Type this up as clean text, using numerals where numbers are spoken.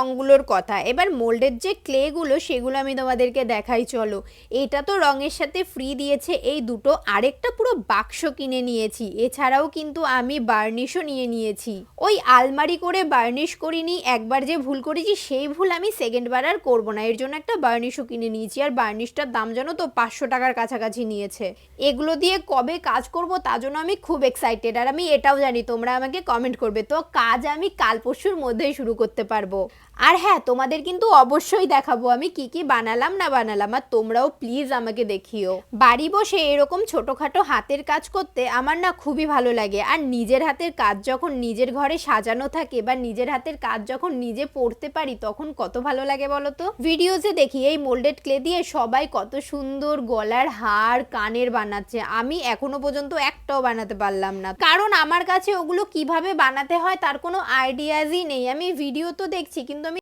রঙগুলোর কথা। এবার মোল্ডের যে ক্লেগুলো সেগুলো আমি তোমাদেরকে দেখাই চলো। এটা তো রঙের সাথে ফ্রি দিয়েছে এই দুটো, আরেকটা পুরো বাক্স কিনে নিয়েছি। এছাড়াও কিন্তু আমি বার্নিশও নিয়ে নিয়েছি। ওই আলমারি করে বার্নিশ করিনি, একবার যে ভুল করেছি সেই ভুল আমি সেকেন্ডবার আর করবো না, এর জন্য একটা বার্নিশও কিনে নিয়েছি। আর বার্নিশটার দাম জানো তো 500 টাকার কাছাকাছি নিয়েছে। এগুলো দিয়ে কবে কাজ করব তার জন্য আমি খুব এক্সাইটেড। আর আমি এটাও জানি তোমরা আমাকে কমেন্ট করবে, তো কাজ আমি কাল পরশুর মধ্যেই শুরু করতে পারবো। আর হ্যাঁ, তোমাদের কিন্তু অবশ্যই দেখাবো আমি কি কি বানালাম না বানালাম, আর তোমরাও প্লিজ আমাকে দেখিও। বাড়ি বসে এরকম ছোটোখাটো হাতের কাজ করতে আমার না খুবই ভালো লাগে। আর নিজের হাতের কাজ যখন নিজের ঘরে সাজানো থাকে বা নিজের হাতের কাজ যখন নিজে পড়তে পারি তখন কত ভালো লাগে বলো তো। ভিডিওতে দেখি এই মোল্ডেড ক্লে দিয়ে সবাই কত সুন্দর গলার হার কানের বানাচ্ছে, আমি এখনো পর্যন্ত একটাও বানাতে পারলাম না, কারণ আমার কাছে ওগুলো কিভাবে বানাতে হয় তার কোনো আইডিয়াজই নেই। আমি ভিডিও তো দেখছি কিন্তু